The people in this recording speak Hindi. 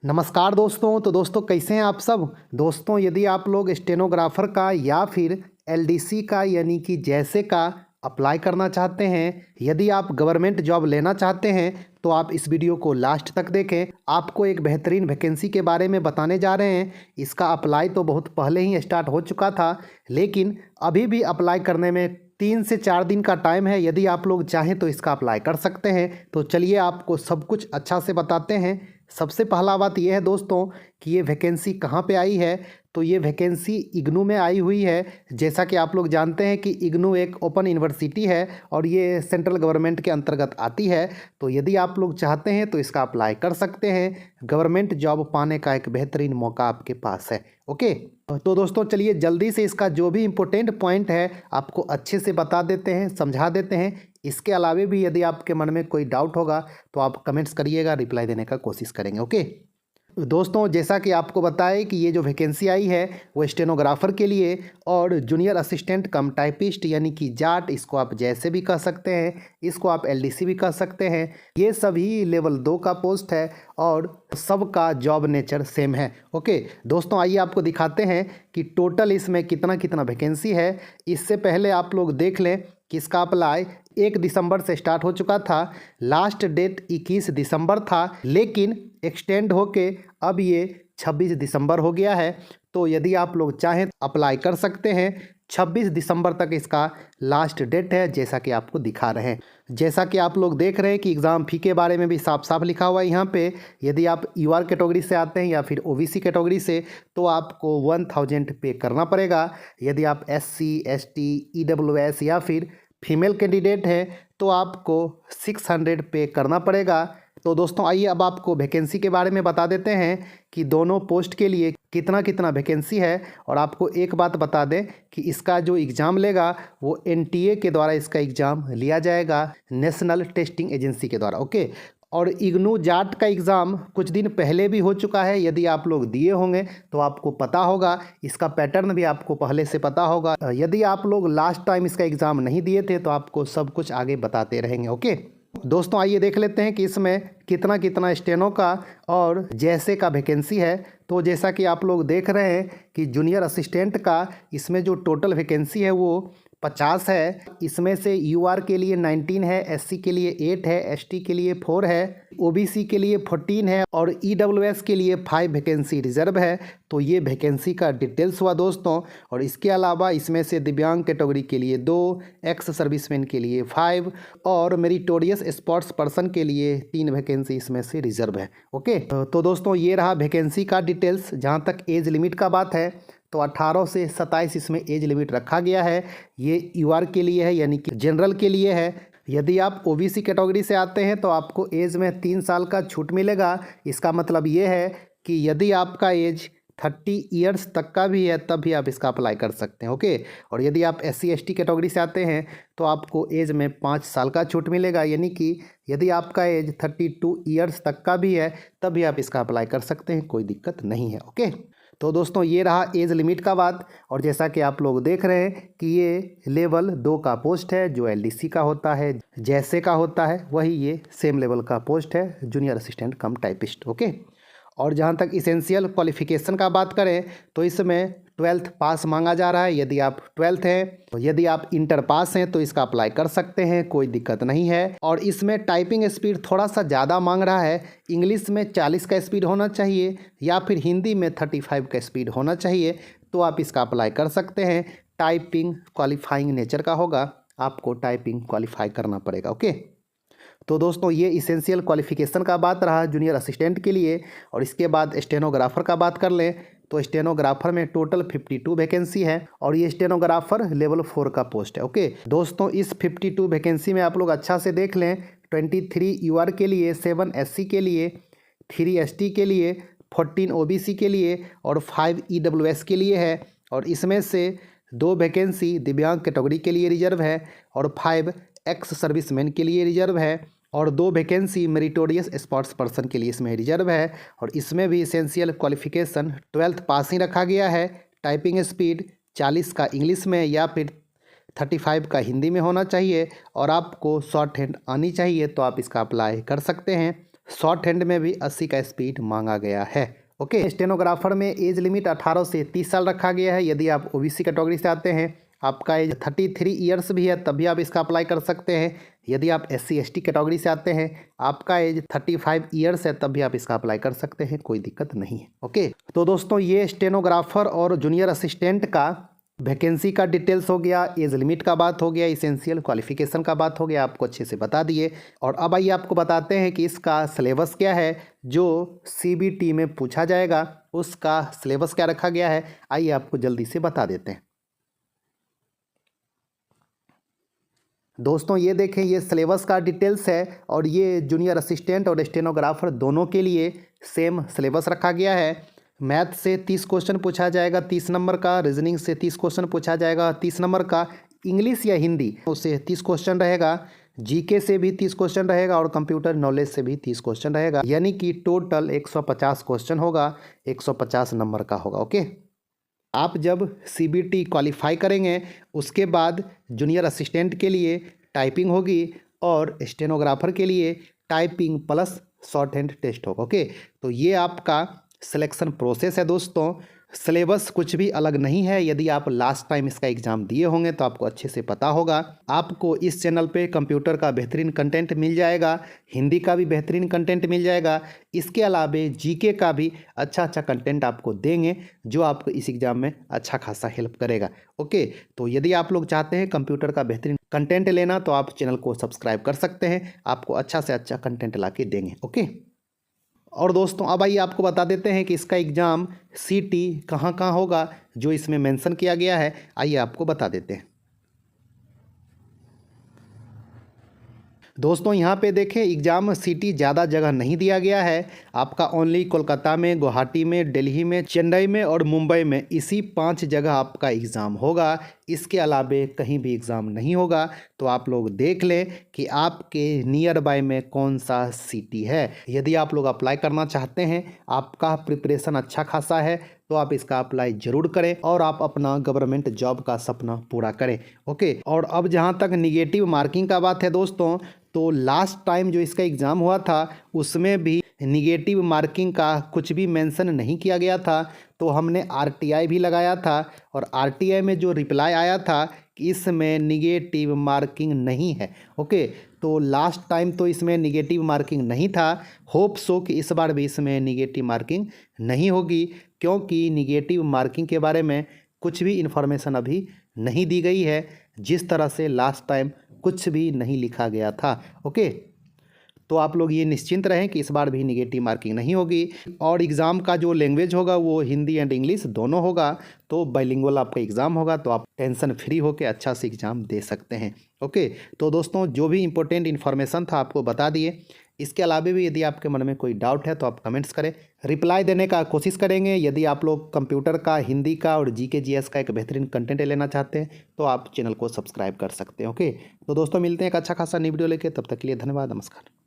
नमस्कार दोस्तों। तो दोस्तों कैसे हैं आप सब। दोस्तों यदि आप लोग स्टेनोग्राफर का या फिर एलडीसी का यानी कि जैसे का अप्लाई करना चाहते हैं, यदि आप गवर्नमेंट जॉब लेना चाहते हैं तो आप इस वीडियो को लास्ट तक देखें। आपको एक बेहतरीन वैकेंसी के बारे में बताने जा रहे हैं। इसका अप्लाई तो बहुत पहले ही स्टार्ट हो चुका था, लेकिन अभी भी अप्लाई करने में 3 से 4 दिन का टाइम है। यदि आप लोग चाहें तो इसका अप्लाई कर सकते हैं। तो चलिए आपको सब कुछ अच्छा से बताते हैं। सबसे पहला बात यह है दोस्तों कि ये वैकेंसी कहाँ पे आई है। तो ये वैकेंसी इग्नू में आई हुई है। जैसा कि आप लोग जानते हैं कि इग्नू एक ओपन यूनिवर्सिटी है और ये सेंट्रल गवर्नमेंट के अंतर्गत आती है। तो यदि आप लोग चाहते हैं तो इसका अप्लाई कर सकते हैं। गवर्नमेंट जॉब पाने का एक बेहतरीन मौका आपके पास है। ओके, तो दोस्तों चलिए जल्दी से इसका जो भी इम्पोर्टेंट पॉइंट है आपको अच्छे से बता देते हैं, समझा देते हैं। इसके अलावा भी यदि आपके मन में कोई डाउट होगा तो आप कमेंट्स करिएगा, रिप्लाई देने का कोशिश करेंगे। ओके दोस्तों, जैसा कि आपको बताएं कि ये जो वैकेंसी आई है वो स्टेनोग्राफर के लिए और जूनियर असिस्टेंट कम टाइपिस्ट यानी कि जाट, इसको आप जैसे भी कह सकते हैं, इसको आप एलडीसी भी कह सकते हैं। ये सभी लेवल 2 का पोस्ट है और सबका जॉब नेचर सेम है। ओके दोस्तों, आइए आपको दिखाते हैं कि टोटल इसमें कितना कितना वैकेंसी है। इससे पहले आप लोग देख लें कि इसका अप्लाई 1 दिसंबर से स्टार्ट हो चुका था। लास्ट डेट 21 दिसंबर था, लेकिन एक्सटेंड होके अब ये 26 दिसंबर हो गया है। तो यदि आप लोग चाहें अप्लाई कर सकते हैं। 26 दिसंबर तक इसका लास्ट डेट है, जैसा कि आपको दिखा रहे हैं। जैसा कि आप लोग देख रहे हैं कि एग्ज़ाम फ़ी के बारे में भी साफ साफ लिखा हुआ है यहाँ पे। यदि आप यूआर कैटेगरी से आते हैं या फिर ओबीसी कैटेगरी से तो आपको 1000 पे करना पड़ेगा। यदि आप एससी, एसटी, ईडब्ल्यूएस या फिर फीमेल कैंडिडेट हैं तो आपको 600 पे करना पड़ेगा। तो दोस्तों आइए अब आपको वैकेंसी के बारे में बता देते हैं कि दोनों पोस्ट के लिए कितना कितना वैकेंसी है। और आपको एक बात बता दें कि इसका जो एग्ज़ाम लेगा वो एनटीए के द्वारा इसका एग्ज़ाम लिया जाएगा, नेशनल टेस्टिंग एजेंसी के द्वारा। ओके, और इग्नू जाट का एग्ज़ाम कुछ दिन पहले भी हो चुका है। यदि आप लोग दिए होंगे तो आपको पता होगा, इसका पैटर्न भी आपको पहले से पता होगा। यदि आप लोग लास्ट टाइम इसका एग्ज़ाम नहीं दिए थे तो आपको सब कुछ आगे बताते रहेंगे। ओके दोस्तों, आइए देख लेते हैं कि इसमें कितना कितना स्टेनो का और जैसे का वैकेंसी है। तो जैसा कि आप लोग देख रहे हैं कि जूनियर असिस्टेंट का इसमें जो टोटल वैकेंसी है वो 50 है। इसमें से यूआर के लिए 19 है, एससी के लिए 8 है, एसटी के लिए 4 है, ओबीसी के लिए 14 है और ईडब्ल्यूएस के लिए 5 वैकेंसी रिजर्व है। तो ये वैकेंसी का डिटेल्स हुआ दोस्तों। और इसके अलावा इसमें से दिव्यांग कैटेगरी के लिए 2, एक्स सर्विसमैन के लिए 5 और मेरिटोरियस स्पोर्ट्स पर्सन के लिए 3 वैकेंसी इसमें से रिजर्व है। ओके, तो दोस्तों ये रहा वैकेंसी का डिटेल्स। जहाँ तक एज लिमिट का बात है तो 18 से 27 इसमें एज लिमिट रखा गया है। ये यूआर के लिए है यानी कि जनरल के लिए है। यदि आप ओबीसी कैटेगरी से आते हैं तो आपको एज में 3 साल का छूट मिलेगा। इसका मतलब ये है कि यदि आपका एज 30 ईयर्स तक का भी है तब भी आप इसका अप्लाई कर सकते हैं। ओके, और यदि आप एससी एसटी कैटेगरी से आते हैं तो आपको एज में 5 साल का छूट मिलेगा। यानी कि यदि आपका एज 32 ईयर्स तक का भी है तब भी आप इसका अप्लाई कर सकते हैं, कोई दिक्कत नहीं है। ओके, तो दोस्तों ये रहा एज लिमिट का बात। और जैसा कि आप लोग देख रहे हैं कि ये लेवल 2 का पोस्ट है, जो एलडीसी का होता है, जैसे का होता है वही ये सेम लेवल का पोस्ट है, जूनियर असिस्टेंट कम टाइपिस्ट। ओके, और जहाँ तक इसेंशियल क्वालिफिकेशन का बात करें तो इसमें 12th पास मांगा जा रहा है। यदि आप 12th हैं तो यदि आप इंटर पास हैं तो इसका अप्लाई कर सकते हैं, कोई दिक्कत नहीं है। और इसमें टाइपिंग स्पीड थोड़ा सा ज़्यादा मांग रहा है। इंग्लिश में 40 का स्पीड होना चाहिए या फिर हिंदी में 35 का स्पीड होना चाहिए। तो आप इसका अप्लाई कर सकते हैं। टाइपिंग क्वालिफाइंग नेचर का होगा, आपको टाइपिंग क्वालिफाई करना पड़ेगा। ओके, तो दोस्तों ये इसेंशियल क्वालिफिकेशन का बात रहा जूनियर असिस्टेंट के लिए। और इसके बाद स्टेनोग्राफर का बात कर लें तो स्टेनोग्राफर में टोटल 52 वैकेंसी है और ये स्टेनोग्राफर लेवल 4 का पोस्ट है। ओके दोस्तों, इस 52 वैकेंसी में आप लोग अच्छा से देख लें। 23 यूआर के लिए, 7 एससी के लिए, 3 एसटी के लिए, 14 ओबीसी के लिए और 5 ईडब्ल्यूएस के लिए है। और इसमें से 2 वैकेंसी दिव्यांग कैटेगरी के लिए रिजर्व है और 5 एक्स सर्विसमैन के लिए रिजर्व है और 2 वैकेंसी मेरिटोरियस स्पोर्ट्स पर्सन के लिए इसमें रिजर्व है। और इसमें भी इसेंशियल क्वालिफिकेशन 12th पास ही रखा गया है। टाइपिंग स्पीड 40 का इंग्लिश में या फिर 35 का हिंदी में होना चाहिए और आपको शॉर्ट हैंड आनी चाहिए। तो आप इसका अप्लाई कर सकते हैं। शॉर्ट हैंड में भी 80 का स्पीड मांगा गया है। ओके, स्टेनोग्राफर में एज लिमिट 18 से 30 साल रखा गया है। यदि आप ओबीसी कैटेगरी से आते हैं, आपका एज 33 ईयर्स भी है, तब भी आप इसका अप्लाई कर सकते हैं। यदि आप SC ST कैटेगरी से आते हैं, आपका एज 35 ईयर्स है, तब भी आप इसका अप्लाई कर सकते हैं, कोई दिक्कत नहीं है। ओके, तो दोस्तों ये स्टेनोग्राफर और जूनियर असिस्टेंट का वैकेंसी का डिटेल्स हो गया, एज लिमिट का बात हो गया, इसेंशियल क्वालिफिकेशन का बात हो गया, आपको अच्छे से बता दिए। और अब आइए आपको बताते हैं कि इसका सिलेबस क्या है जो CBT में पूछा जाएगा, उसका सिलेबस क्या रखा गया है, आइए आपको जल्दी से बता देते हैं। दोस्तों ये देखें, ये सिलेबस का डिटेल्स है और ये जूनियर असिस्टेंट और स्टेनोग्राफर दोनों के लिए सेम सिलेबस रखा गया है। मैथ से 30 क्वेश्चन पूछा जाएगा 30 नंबर का, रीजनिंग से 30 क्वेश्चन पूछा जाएगा 30 नंबर का, इंग्लिश या हिंदी उससे 30 क्वेश्चन रहेगा, GK से भी 30 क्वेश्चन रहेगा और कंप्यूटर नॉलेज से भी 30 क्वेश्चन रहेगा, यानी कि टोटल 150 क्वेश्चन होगा, 150 नंबर का होगा। ओके, आप जब CBT क्वालिफाई करेंगे उसके बाद जूनियर असिस्टेंट के लिए टाइपिंग होगी और स्टेनोग्राफर के लिए typing plus short hand test होगा। ओके, तो ये आपका सिलेक्शन प्रोसेस है दोस्तों। सिलेबस कुछ भी अलग नहीं है। यदि आप लास्ट टाइम इसका एग्ज़ाम दिए होंगे तो आपको अच्छे से पता होगा। आपको इस चैनल पे कंप्यूटर का बेहतरीन कंटेंट मिल जाएगा, हिंदी का भी बेहतरीन कंटेंट मिल जाएगा, इसके अलावा GK का भी अच्छा कंटेंट आपको देंगे जो आपको इस एग्ज़ाम में अच्छा खासा हेल्प करेगा। ओके, तो यदि आप लोग चाहते हैं कंप्यूटर का बेहतरीन कंटेंट लेना तो आप चैनल को सब्सक्राइब कर सकते हैं, आपको अच्छा से अच्छा कंटेंट ला के देंगे। ओके, और दोस्तों अब आइए आपको बता देते हैं कि इसका एग्ज़ाम CT कहाँ कहाँ होगा जो इसमें मेंशन किया गया है, आइए आपको बता देते हैं। दोस्तों यहाँ पे देखें, एग्ज़ाम CT ज़्यादा जगह नहीं दिया गया है, आपका ओनली कोलकाता में, गुवाहाटी में, दिल्ली में, चेन्नई में और मुंबई में, इसी 5 जगह आपका एग्ज़ाम होगा। इसके अलावे कहीं भी एग्ज़ाम नहीं होगा। तो आप लोग देख लें कि आपके नियर बाय में कौन सा सिटी है। यदि आप लोग अप्लाई करना चाहते हैं, आपका प्रिपरेशन अच्छा खासा है, तो आप इसका अप्लाई ज़रूर करें और आप अपना गवर्नमेंट जॉब का सपना पूरा करें। ओके, और अब जहाँ तक निगेटिव मार्किंग का बात है दोस्तों, तो लास्ट टाइम जो इसका एग्ज़ाम हुआ था उसमें भी निगेटिव मार्किंग का कुछ भी मेंशन नहीं किया गया था। तो हमने RTI भी लगाया था और RTI में जो रिप्लाई आया था कि इसमें निगेटिव मार्किंग नहीं है। ओके, तो लास्ट टाइम तो इसमें निगेटिव मार्किंग नहीं था। होप सो कि इस बार भी इसमें निगेटिव मार्किंग नहीं होगी, क्योंकि निगेटिव मार्किंग के बारे में कुछ भी इन्फॉर्मेशन अभी नहीं दी गई है, जिस तरह से लास्ट टाइम कुछ भी नहीं लिखा गया था। ओके, तो आप लोग ये निश्चिंत रहें कि इस बार भी निगेटिव मार्किंग नहीं होगी और एग्ज़ाम का जो लैंग्वेज होगा वो हिंदी एंड इंग्लिश दोनों होगा। तो बाइलिंगुअल आपका एग्ज़ाम होगा, तो आप टेंशन फ्री होकर अच्छा से एग्ज़ाम दे सकते हैं। ओके, तो दोस्तों जो भी इंपॉर्टेंट इन्फॉर्मेशन था आपको बता दिए। इसके अलावा भी यदि आपके मन में कोई डाउट है तो आप कमेंट्स करें, रिप्लाई देने का कोशिश करेंगे। यदि आप लोग कंप्यूटर का, हिंदी का और GK GS का एक बेहतरीन कंटेंट लेना चाहते हैं तो आप चैनल को सब्सक्राइब कर सकते हैं। ओके, तो दोस्तों मिलते हैं एक अच्छा खासा न्यू वीडियो लेके, तब तक के लिए धन्यवाद, नमस्कार।